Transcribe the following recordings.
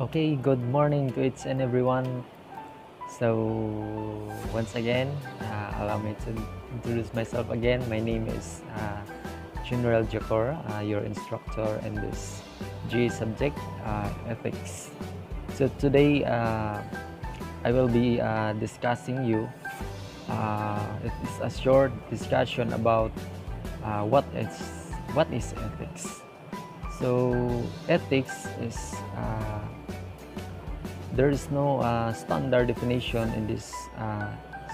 Okay, good morning to each and everyone. So, once again, allow me to introduce myself again. My name is Jundia, your instructor in this GA subject, ethics. So today, I will be discussing you. It is a short discussion about what is ethics. So, ethics is there is no standard definition in this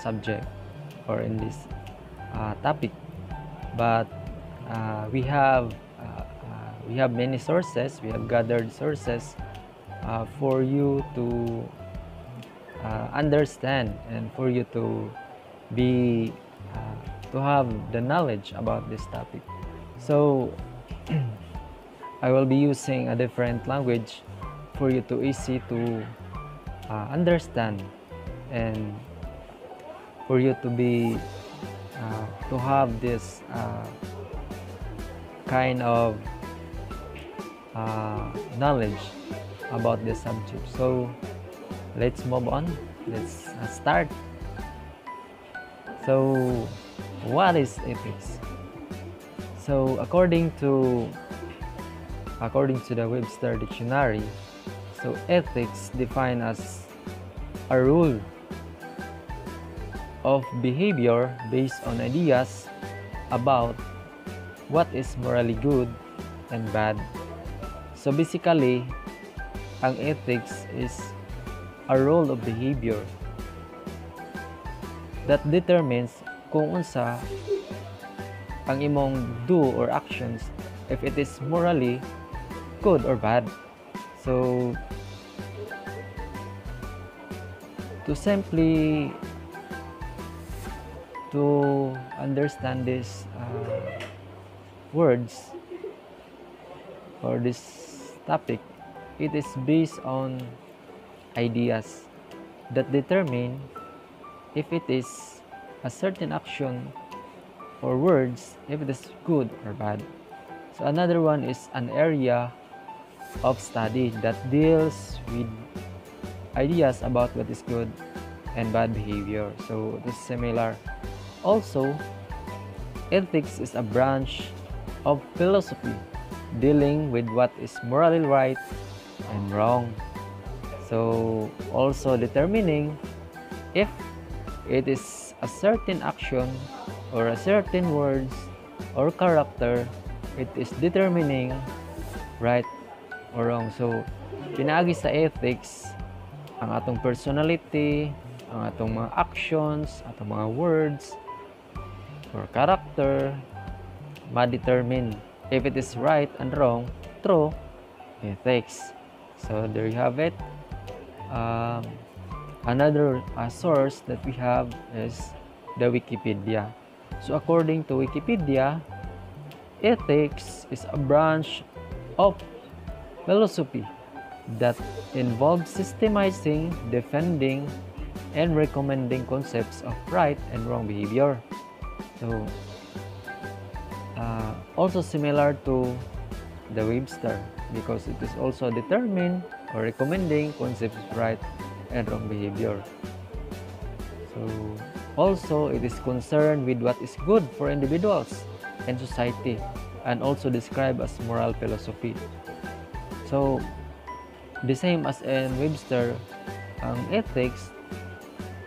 subject or in this topic, but we have many sources. We have gathered sources for you to understand and for you to be to have the knowledge about this topic. So I will be using a different language for you to easy to understand and for you to be to have this kind of knowledge about this subject. So let's move on. Let's start. So what is ethics? So according to the Webster dictionary, so ethics defined as a rule of behavior based on ideas about what is morally good and bad. So basically, ang ethics is a rule of behavior that determines kung unsa ang imong do or actions if it is morally good or bad. So to simply to understand these words or this topic, it is based on ideas that determine if it is a certain action or words, if it is good or bad. So another one is an area of study that deals with ideas about what is good and bad behavior. So this is similar. Also, ethics is a branch of philosophy dealing with what is morally right and wrong. So also determining if it is a certain action or a certain words or character, it is determining right or wrong. So pinaagi sa ethics ang atong personality, ang atong mga actions, atong mga words or character, ma-determine if it is right and wrong through ethics. So there you have it. Another source that we have is the Wikipedia. So according to Wikipedia, ethics is a branch of philosophy that involves systemizing, defending, and recommending concepts of right and wrong behavior. So also similar to the Webster, because it is also determine or recommending concepts of right and wrong behavior. So also it is concerned with what is good for individuals and society, and also described as moral philosophy. So the same as in Webster, ang ethics,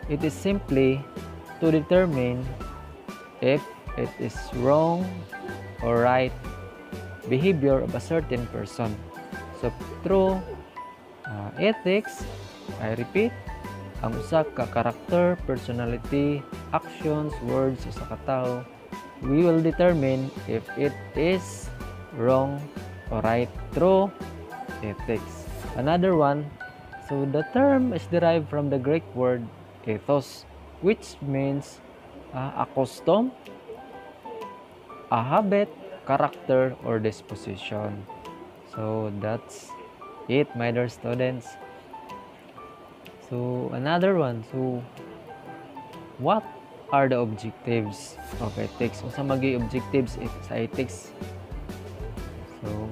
it is simply to determine if it is wrong or right behavior of a certain person. So through ethics, I repeat, ang usa ka character, personality, actions, words sa katao, we will determine if it is wrong or right through ethics. Another one, so the term is derived from the Greek word ethos, which means a custom, a habit, character, or disposition. So that's it, my dear students. So another one, so what are the objectives of ethics? Unsa maging objectives sa ethics? So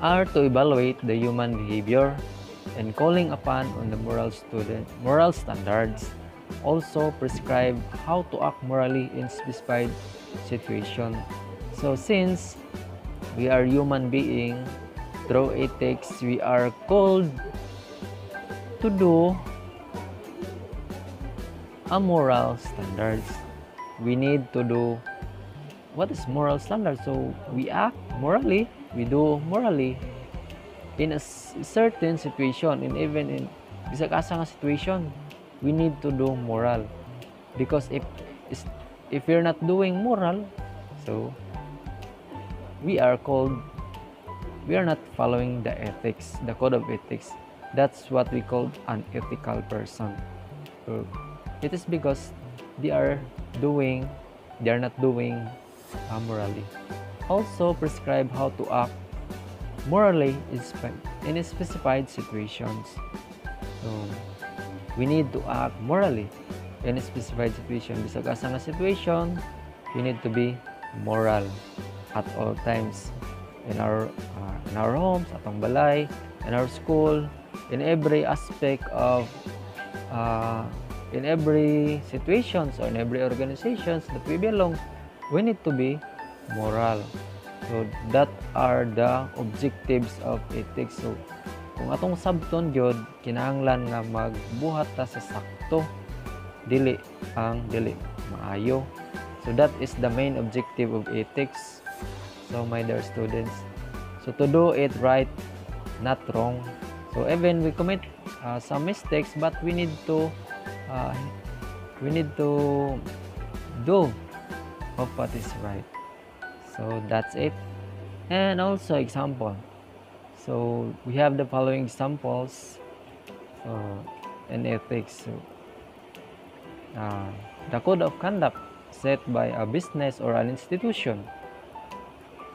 are to evaluate the human behavior and calling upon on the moral standards. Also prescribe how to act morally in specified situation. So since we are human being, through ethics we are called to do a moral standards. We need to do what is moral standard. So we act morally, we do morally in a certain situation, and even in bisag asa nga situation, we need to do moral. Because if you're not doing moral, so we are not following the ethics, the code of ethics. That's what we call an ethical person. So it is because they are not doing morally. Also prescribe how to act morally in specified situations. So we need to act morally in a specified situation. Bisag asa nga situation, we need to be moral at all times in our homes, atong balay, in our school, in every aspect of in every situations or in every organizations that we belong, we need to be moral. So that are the objectives of ethics. So kung atong sabton gyud, kinahanglan nga magbuhat ta sa sakto, dili maayo. So that is the main objective of ethics. So my dear students, so to do it right, not wrong. So even we commit some mistakes, but we need to do of what is right. So that's it. And also example. So we have the following examples in ethics. So, the code of conduct set by a business or an institution.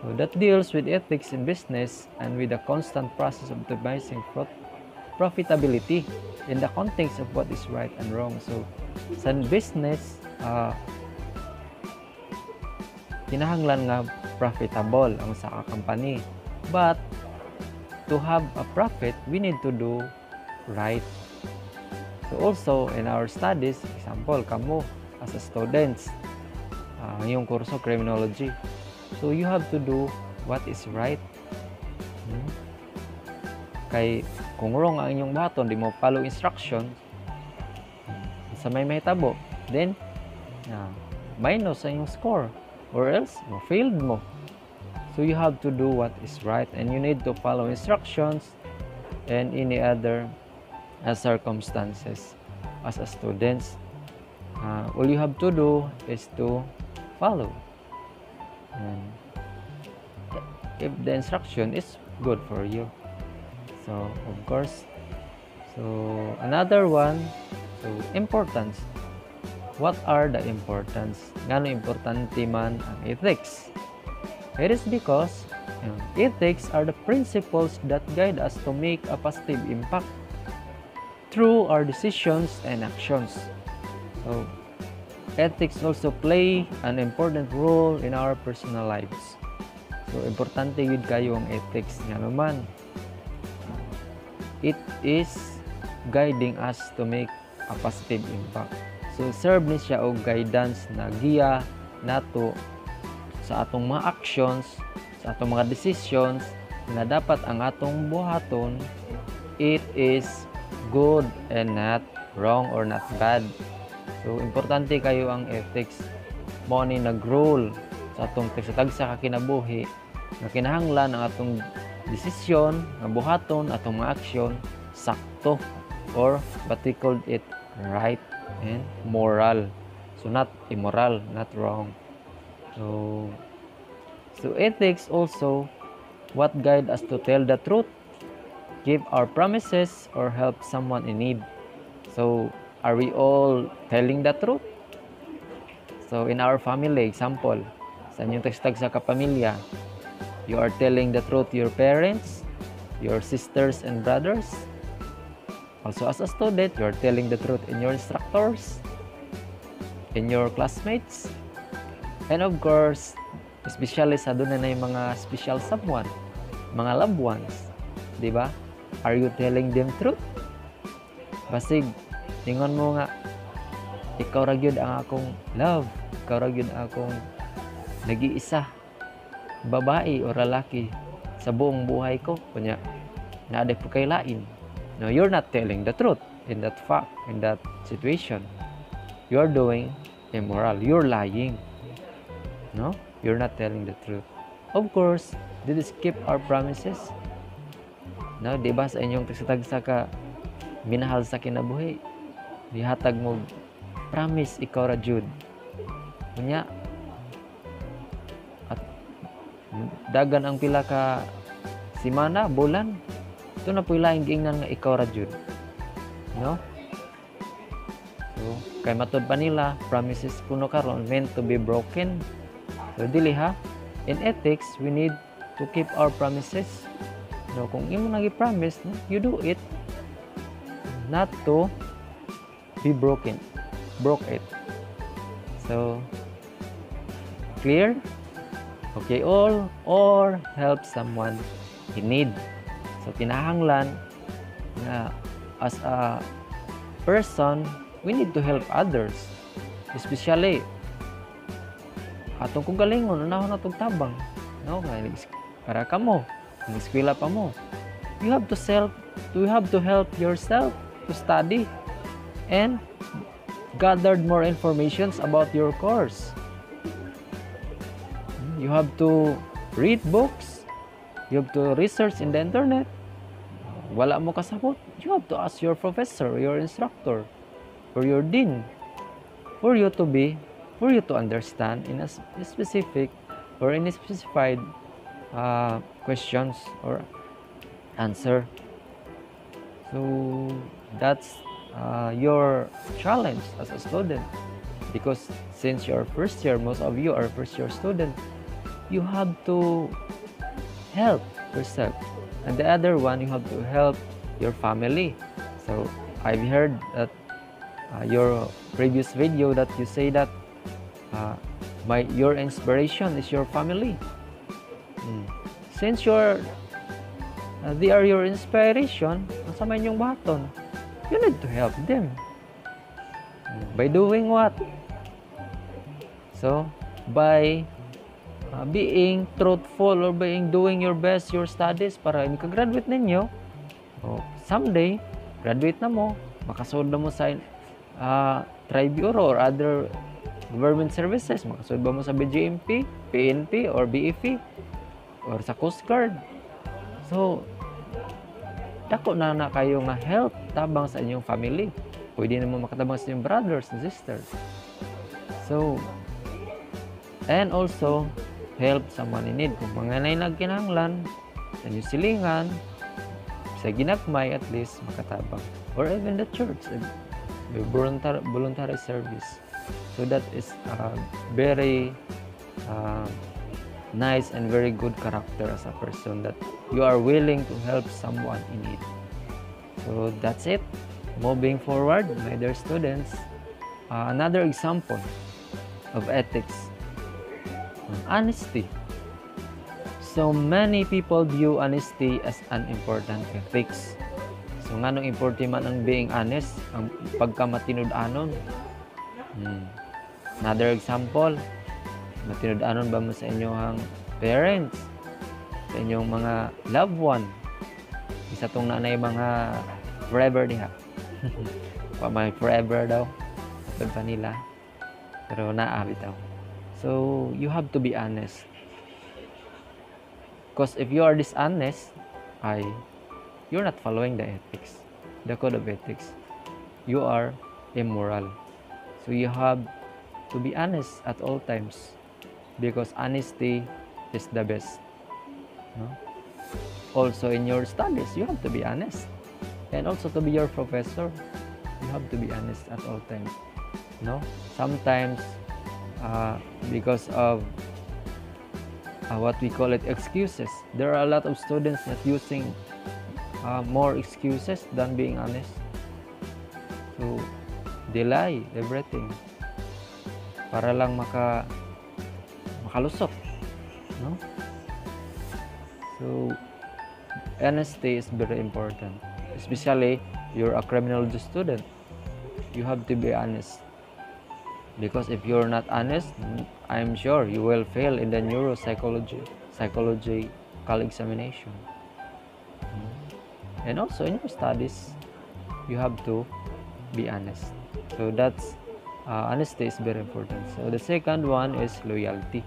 So that deals with ethics in business and with the constant process of optimizing profitability in the context of what is right and wrong. So sa business, kinahanglan nga profitable ang sa company. But to have a profit, we need to do right. So also in our studies, example, kamo as a students, yung kurso criminology. So you have to do what is right. Kay kung wrong ang inyong baton, di mo follow instructions, sa may mahitabo, then minus sa inyong score, or else failed mo. So you have to do what is right, and you need to follow instructions and any other circumstances. As a students, all you have to do is to follow, and if the instruction is good for you. So of course, so another one, so importance. What are the importance? Ngano importante man ang ethics? It is because ethics are the principles that guide us to make a positive impact through our decisions and actions. So ethics also play an important role in our personal lives. So importante yun kayo ang ethics nga naman. It is guiding us to make a positive impact. So serve ni siya og guidance na giya nato sa atong mga actions, sa atong mga decisions na dapat ang atong buhaton, it is good and not wrong or not bad. So importante kayo ang ethics. Mao ni nag-role sa atong tagsa ka kinabuhi nga kinahanglan ang atong desisyon nga buhaton, atong mga action sakto, or what we called it right and moral. So not immoral, not wrong. So ethics also what guide us to tell the truth, give our promises, or help someone in need. So are we all telling the truth? So in our family, example, sa inyong tagstag sa kapamilya, you are telling the truth to your parents, your sisters and brothers. Also as a student, you are telling the truth in your instructors, in your classmates, and of course, especially sa doon na yung mga special someone, mga loved ones, di ba? Are you telling them truth? Basig, tingon mo nga, ikaw ra gyud ang akong love, ikaw ra gyud ang akong nag-iisa, babae o lalaki sa buong buhay ko. Kunya, naaday po kay lain. No, you're not telling the truth in that fact, in that situation. You're doing immoral. You're lying. No? You're not telling the truth. Of course, did this keep our promises? No, di ba sa inyong tagsa ka minahal sa kinabuhi? Dihatag mo promise ikaw ra jud. Kunya, at dagan ang pila ka simana, bulan. Ito na po laing giingnan nga ikaw ra jud. No? So, kay matod pa nila, promises kuno karon meant to be broken. So, dili ha. In ethics, we need to keep our promises. No, kung imo nagi-promise, no, you do it. Not to be broken. Broke it. So, clear? Okay, all or help someone in need. So, kinahanglan na as a person, we need to help others. Especially, atong kung galingon, unahon na itong tabang. No? Para ka mo, nag-eskwela pa mo. You have to help yourself to study and gathered more information about your course. You have to read books. You have to research in the internet. Wala mo kasabot, you have to ask your professor, your instructor, or your dean for you to understand in a specific or in a specified questions or answer. So that's your challenge as a student, because since you're first year, most of you are first year student, you have to help yourself, and the other one, you have to help your family. So I've heard that your previous video that you say that your inspiration is your family. Since they are your inspiration, sa may inyong baton, you need to help them. By doing what? So, by being truthful or doing your best your studies para maka-graduate ninyo. Someday, graduate na mo, makasood na mo sa Tri-Bureau or other government services. Makasood ba mo sa BGMP, PNP, or BEP, or sa Coast Guard. So, dako na kayo nga help tabang sa inyong family. Pwede na mo makatabang sa inyong brothers and sisters. So, and also, help someone in need. Kung mga nagkinahanglan, sa inyong silingan, sa ginagmay, at least makatabang. Or even the church, voluntary service. So that is a very nice and very good character as a person, that you are willing to help someone in need. So that's it. Moving forward, my dear students, another example of ethics. Honesty. So many people view honesty as an important ethics. So nganong importante man ang being honest, ang pagkamatinud-anon. Another example, matinud-anon ba mo sa inyong parents, sa inyong mga loved one? Isa tong nanay mga forever diha. Pa may forever daw. Sabi pa nila. Pero naabitaw. So, you have to be honest. Because if you are dishonest, you're not following the ethics, the code of ethics. You are immoral. So, you have to be honest at all times, because honesty is the best. No? Also, in your studies, you have to be honest. And also to be your professor, you have to be honest at all times. No? Sometimes, because of what we call it excuses, there are a lot of students that using more excuses than being honest. So they lie everything para lang makalusot, no? So honesty is very important, especially you're a criminology student. You have to be honest, because if you're not honest, I'm sure you will fail in the psychological examination. And also in your studies, you have to be honest. So that's honesty is very important. So the second one is loyalty.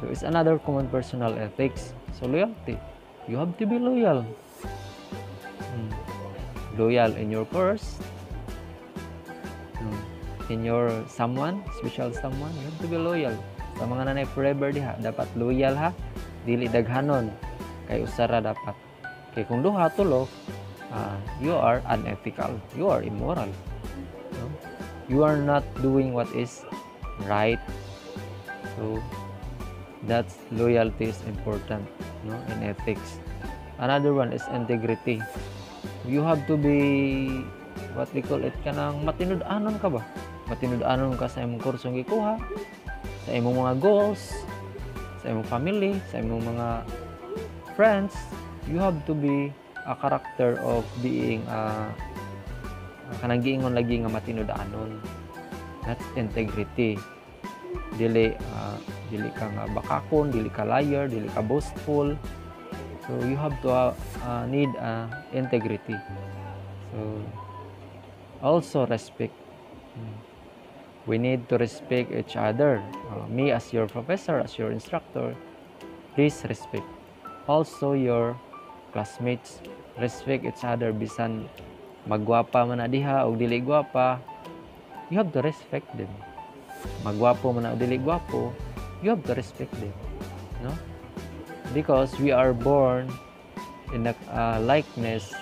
So it's another common personal ethics. So loyalty, you have to be loyal. Loyal in your course, in your someone, special someone, you have to be loyal. Sa mga nanay forever diha, dapat loyal ha, dili daghanon, kay usara dapat. Kay kung duha tulo, you are unethical, you are immoral. No? You are not doing what is right. So that's loyalty is important, no, in ethics. Another one is integrity. You have to be what we call it, kanang matinud-anon ka ba? Matinud-anon ka sa imong kursong gikuha, sa imong mga goals, sa imong family, sa imong mga friends. You have to be a character of being kanang giingon lagi nga matinud-anon. That's integrity. Dili ka nga bakakon, dili ka liar, dili ka boastful. So you have to need integrity. So also respect. We need to respect each other. Me as your professor, as your instructor, please respect. Also your classmates, respect each other. Bisan magwapa man na diha o dili gwapa, you have to respect them. Magwapo man na o dili gwapo, you have to respect them. No? Because we are born in the likeness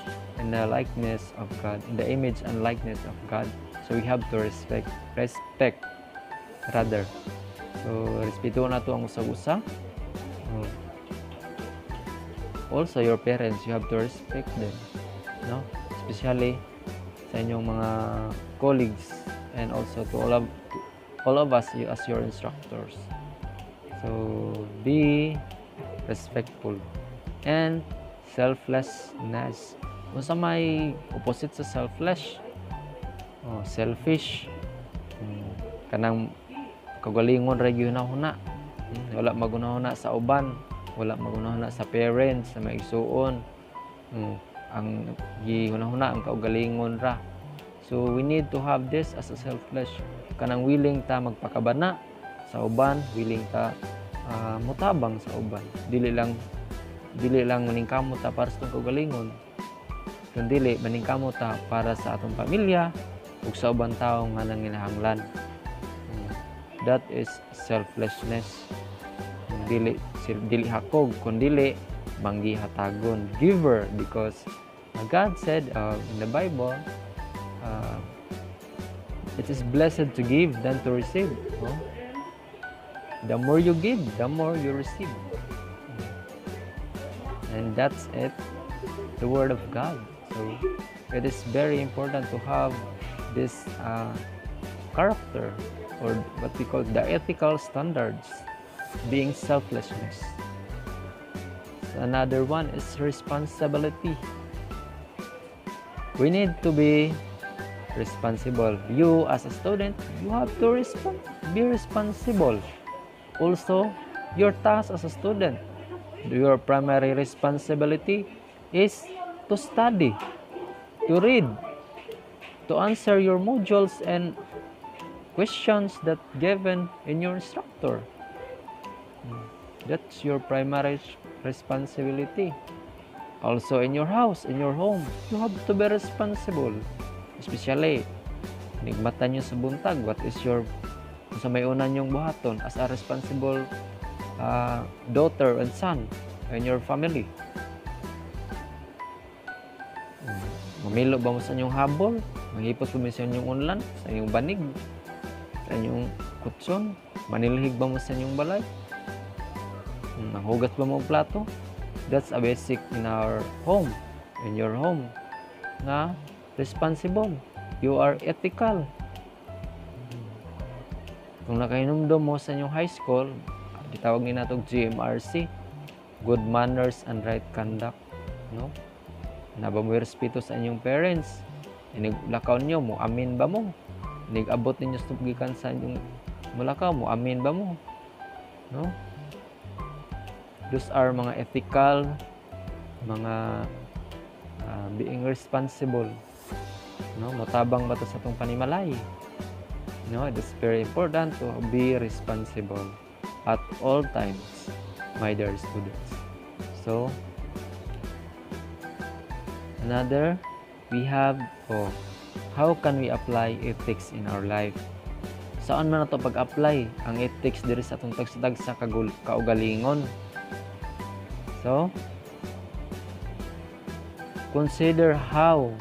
of God, in the image and likeness of God. So we have to respect rather. So respeto na to ang usag-usa. Also your parents, you have to respect them, no? Especially sa inyong mga colleagues, and also to all of us as your instructors. So be respectful. And selflessness, kung sa may opposite sa selfless, selfish, kanang kagalingon ra gyud-huna, wala magunahuna sa uban, wala magunahuna sa parents, sa maigsuon, ang gihunahuna ang kaugalingon ra. So we need to have this as a selfless, kanang willing ta magpakabana sa uban, willing ta mutabang sa uban, dili lang maningkamot ta para sa itong kaugalingon, kundi maningkamot ta para sa atong pamilya ug sa ubang tawo nga nanginahanglan. That is selflessness. Dili hakog, kundi manggihatagon, giver, because God said in the Bible, it is blessed to give than to receive. The more you give, the more you receive. And that's it, the word of God. So it is very important to have this character, or what we call the ethical standards, being selflessness. So another one is responsibility. We need to be responsible. You as a student, you have to be responsible. Also, your task as a student, your primary responsibility is to study, to read, to answer your modules and questions that given in your instructor. That's your primary responsibility. Also in your house, in your home, you have to be responsible. Especially, nigmata nyo sa buntag, what is your, sa may una nyong buhaton as a responsible daughter and son in your family. Mamilo ba mo sa inyong habol? Manghipos ba mo sa inyong unlan? Sa inyong banig? Sa inyong kutson? Manilhig ba mo sa inyong balay? Nanghugas ba mo ang plato? That's a basic in our home, in your home, na responsible. You are ethical. Kung nakahinumdum mo sa inyong high school, gitawag nila itong GMRC, Good Manners and Right Conduct. no? Na ba mo respeto sa inyong parents? Lakaw niyo mo, amin ba mo? Abot ninyo sa gikan sa inyong mulakaw mo, amin ba mo? No? Those are mga ethical, mga being responsible, no? Motabang ba to sa atong panimalay? No, it is very important to be responsible at all times, my dear students. So, another, we have, how can we apply ethics in our life? Saan man nato pag-apply ang ethics diri sa atong tagsa kaugalingon? So, consider how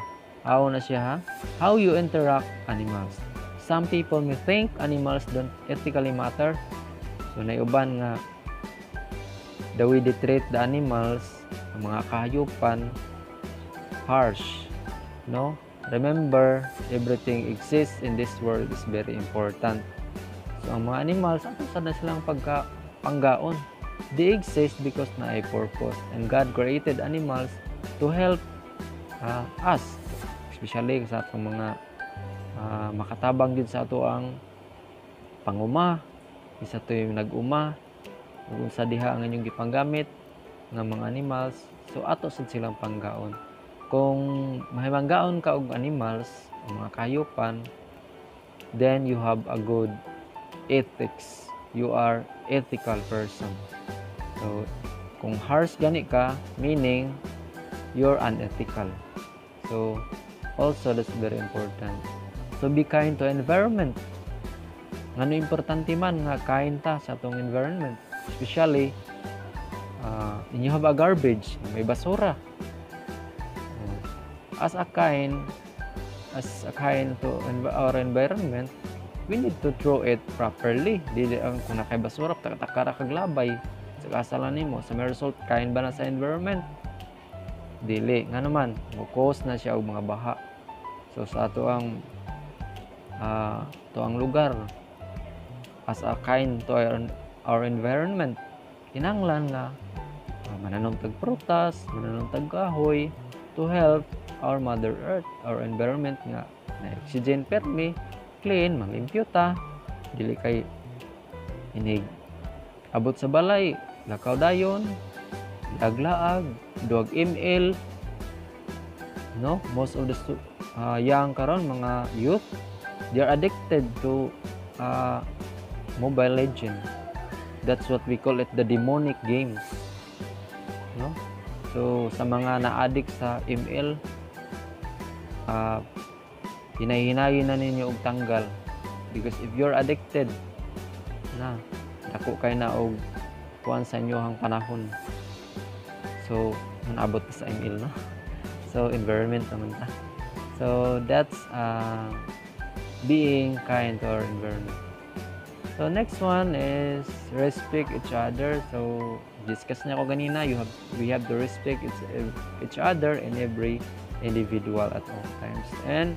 na siya ha? How you interact animals. Some people may think animals don't ethically matter. So, naiuban nga the way they treat the animals, ang mga kahayupan, harsh. No? Remember, everything exists in this world is very important. So, ang mga animals, ano sana silang panggaon? They exist because na ay purpose. And God created animals to help us. Especially sa atong mga makatabang din sa ato ang panguma. Isa to yung nag-uma. Kung sa diha ang inyong gipanggamit ng mga animals. So, ato sad silang panggaon. Kung mahimanggaon ka og animals, mga kahayupan, then you have a good ethics. You are ethical person. So, kung harsh gani ka, meaning you're unethical. So, also that's very important. So, be kind to environment. Ngano importante man nga kind ta sa atong environment. Especially, you have a garbage, may basura. As a kind to our environment, we need to throw it properly. Dili ang kung nakay basura, takara kaglabay. Sa kasalan nimo, sa may result, kind ba na sa environment? Dili. Nga naman, mukos na siya og mga baha. So sa ato ang lugar, as a kind to our environment, kinahanglan nga mananom tag prutas, mananom tag kahoy to help our Mother Earth, our environment nga na oxygen permi, clean, malimpyo ta, dili kay inig abot sa balay, lakaw dayon, laglaag, duwag ml, no? Most of the young karon mga youth, they are addicted to Mobile Legend. That's what we call it, the demonic games, no? So sa mga na-addict sa ML, hinay-hinayin na ninyo og tanggal, because if you're addicted na dako kay na og kuan sa inyohang panahon, so manabot sa ML, no? So environment naman ta. So that's being kind to our environment. So next one is respect each other. So discuss niya ko ganina, we have to respect each other and every individual at all times, and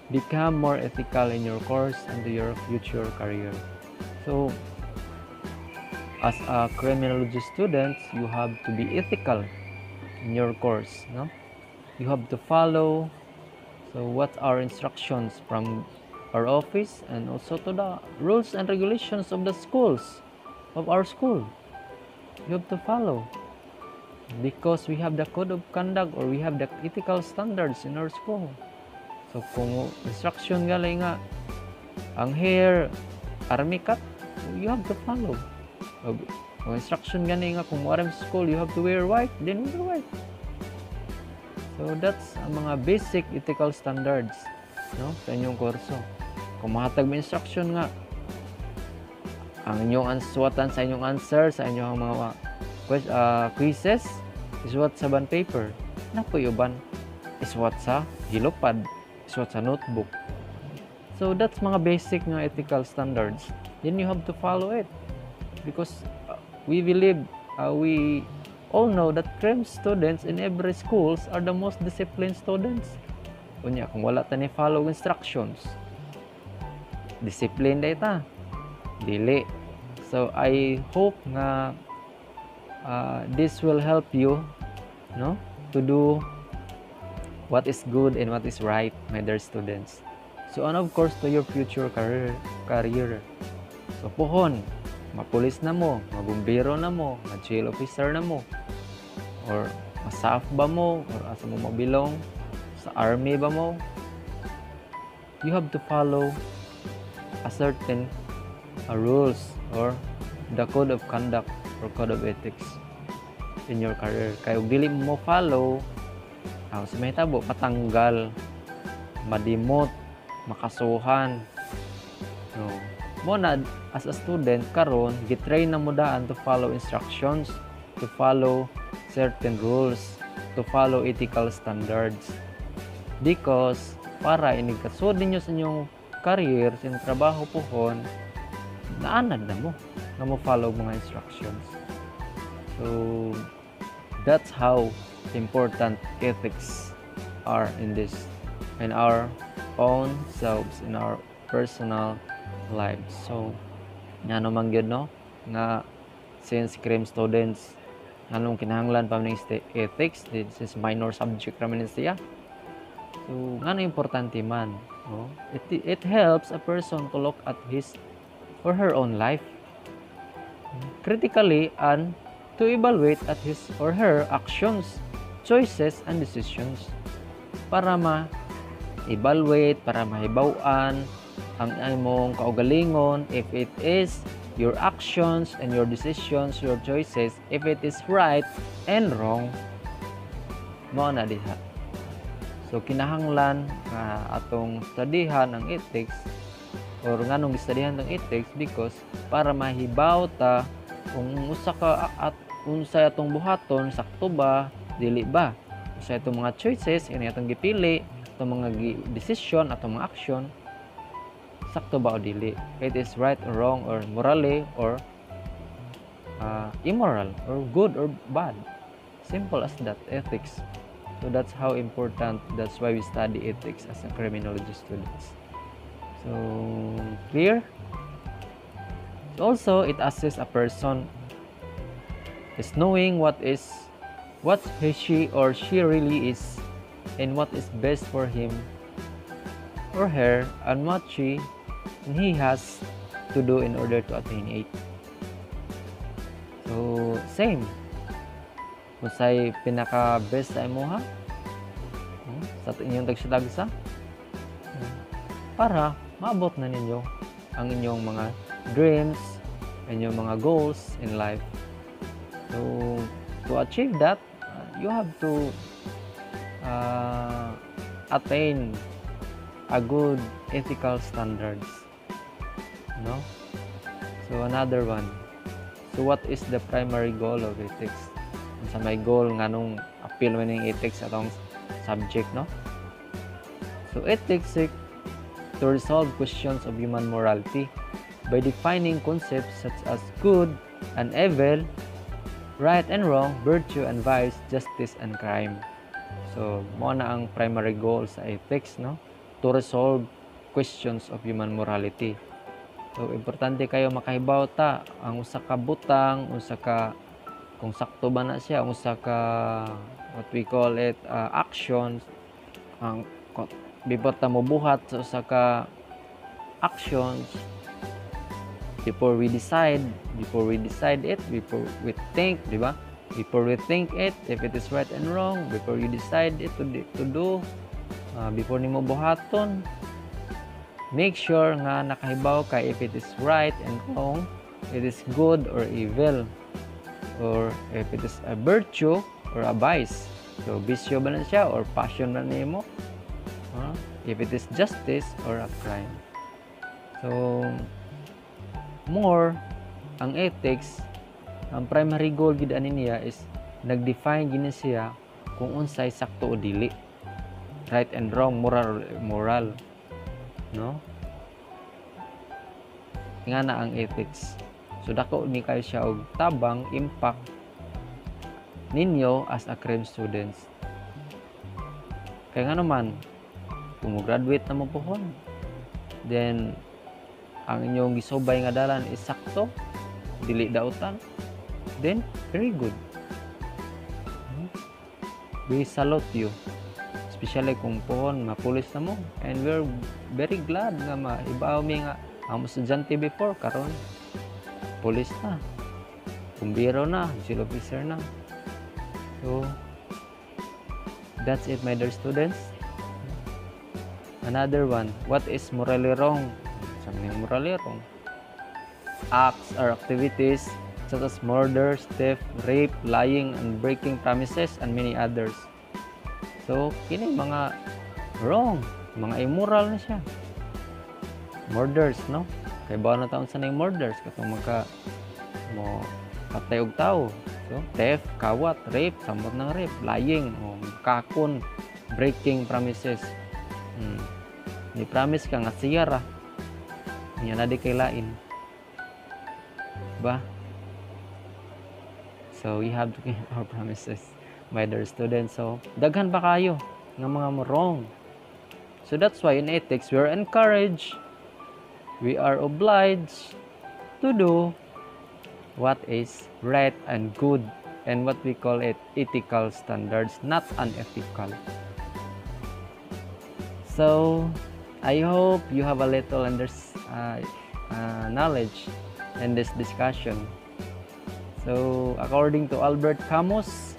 become more ethical in your course and to your future career. So as a criminology student, you have to be ethical in your course, no? You have to follow what are instructions from our office, and also to the rules and regulations of the schools, of our school. You have to follow, because we have the code of conduct, or we have the ethical standards in our school. So kung instruction gali nga ang hair army cut, you have to follow. Kung instruction gani nga kung mo school you have to wear white, then wear white. So that's ang mga basic ethical standards, no, sa inyong kurso. Kung mahatag mo instruction nga ang inyong suwatan sa inyong answer sa inyong mga quizzes, isuwat sa bond paper, napo yuban isuwat sa hilopad, isuwat sa notebook. So that's mga basic nga ethical standards. Then you have to follow it, because we believe, we all know that crime students in every schools are the most disciplined students. Kunya kung wala ta ni follow instructions, discipline day ta, dili. So I hope nga this will help you, no, to do what is good and what is right, my dear students. So, and of course, to your future career. So, pohon, mapulis na mo, mabumbiro na mo, ma-jail officer na mo, or masaf ba mo, or asa mo mabilong, sa army ba mo, you have to follow a certain rules or the code of conduct or code of ethics in your career. Kaya dili mo follow, sa may tabo, patanggal, madimot, makasuhan. No. Mo na, as a student, karon gitrain na mo daan to follow instructions, to follow certain rules, to follow ethical standards. Because, para inigkasod ninyo sa inyong career, sa inyong trabaho pohon, naanad na mo, na mo follow mga instructions. So, that's how important ethics are in our own selves, in our personal lives. So, nga naman yun, no? Nga, since CREM students, anong kinahanglan pa ng ethics, this is minor subject naman siya. So, nga na importante man, no? It helps a person to look at his or her own life critically and to evaluate at his or her actions, choices, and decisions para ma-evaluate, para mahibaw-an ang imong kaugalingon, if it is your actions and your decisions, your choices, if it is right and wrong, mo na diha. So, kinahanglan atong studihan ang ethics or nganong studihan ang ethics because para mahibaw ta kung unsay atong buhaton, sakto ba, dili ba, unsay atong mga choices, ini atong gipili, atong mga decision, atong mga action, sakto ba o dili, it is right or wrong or morally or immoral or good or bad. Simple as that, ethics. So that's how important, that's why we study ethics as a criminology students. So, clear? Also, it assists a person is knowing what she or she really is and what is best for him or her and what he has to do in order to attain it. So, same. Kung sa'y pinaka-best sa imuha sa inyong tagsa-tagsa para maabot na ninyo ang inyong mga dreams, inyong mga goals in life. So, to achieve that, you have to attain a good ethical standards. No? So, another one. So, what is the primary goal of ethics? Sa may goal nga nung appeal mo ng ethics atong subject, no? So, ethics seek to resolve questions of human morality by defining concepts such as good and evil, right and wrong, virtue and vice, justice and crime. So, mo na ang primary goal sa ethics, no? To resolve questions of human morality. So, importante kayo makahibaw ta ang usa ka butang, usa ka kung sakto ba na siya, usa ka what we call it actions, ang before ta mo buhat sa usa ka actions, before we decide it, before we think, di ba? Before we think it, if it is right and wrong, before you decide it to do, before nimo buhaton, make sure nga nakahibaw ka if it is right and wrong, it is good or evil, or if it is a virtue or a vice. So, bisyo ba na siya or passion ba nimo? If it is justice or a crime. So, more, ang ethics, ang primary goal gid ani niya is nag-define gini siya kung unsay sakto o dili. Right and wrong, moral. No? Nga na ang ethics. So, dako ni kayo siya og tabang impact ninyo as a CREM students. Kaya nga naman, kung mo-graduate na mo pohon, then, ang inyong gisobay nga dalan is sakto, dili dautan, then, very good. we salute you. Especially kung pohon mapulis na mo, and we're very glad nga maibaw mi nga ang estudyante before karon pulis na, bumbero na, civil officer na. So that's it, my dear students. Another one, what is morally wrong? Something morally wrong. Acts or activities such as murder, theft, rape, lying, and breaking promises, and many others. So, kini mga wrong, mga immoral na siya. Murders, no? Kay ba na taon sa nang murders katong mo patay og tao. So, theft, kawat, rape, samot ng rape, lying, kakon, breaking promises. Ni promise ka nga siya ra. Niya na di kay lain. Ba? So, we have to keep our promises, my dear students. So, daghan pa kayo ng mga wrong. So, that's why in ethics, we are encouraged, we are obliged to do what is right and good, and what we call it ethical standards, not unethical. So, I hope you have a little knowledge in this discussion. So, according to Albert Camus,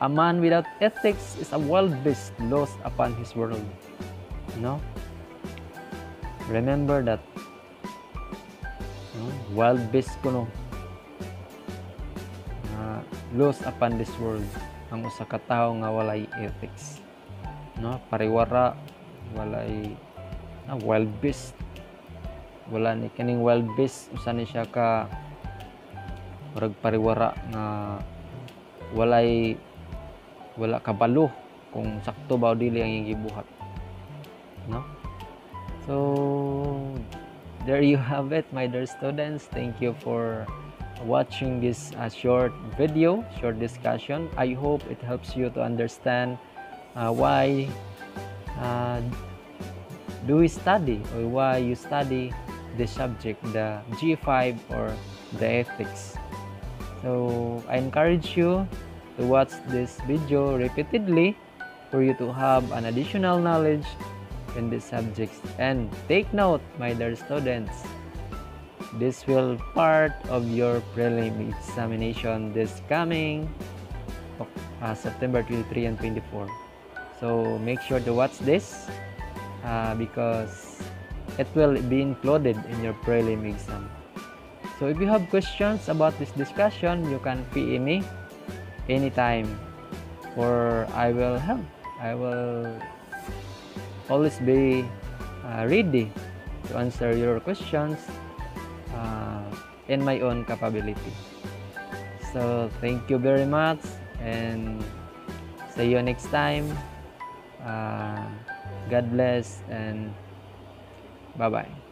a man without ethics is a wild beast lost upon his world. No? Remember that. No? Wild beast kuno. Lost upon this world. Ang usa ka tawo nga walay ethics. No? Pariwara, walay wild beast. Wala ni kining wild beast, usa ni siya ka murag pariwara nga wala kabalo kung sakto ba o dili ang iyang gibuhat, no? So there you have it, my dear students. Thank you for watching this short discussion. I hope it helps you to understand why do we study, or why you study the subject, the G5 or the ethics. So I encourage you to watch this video repeatedly for you to have an additional knowledge in these subjects. And take note, my dear students, this will part of your prelim examination this coming September 23 and 24. So make sure to watch this because it will be included in your prelim exam. So if you have questions about this discussion, you can PM me anytime, or I will help. I will always be ready to answer your questions in my own capability. So thank you very much, and see you next time. God bless, and bye-bye.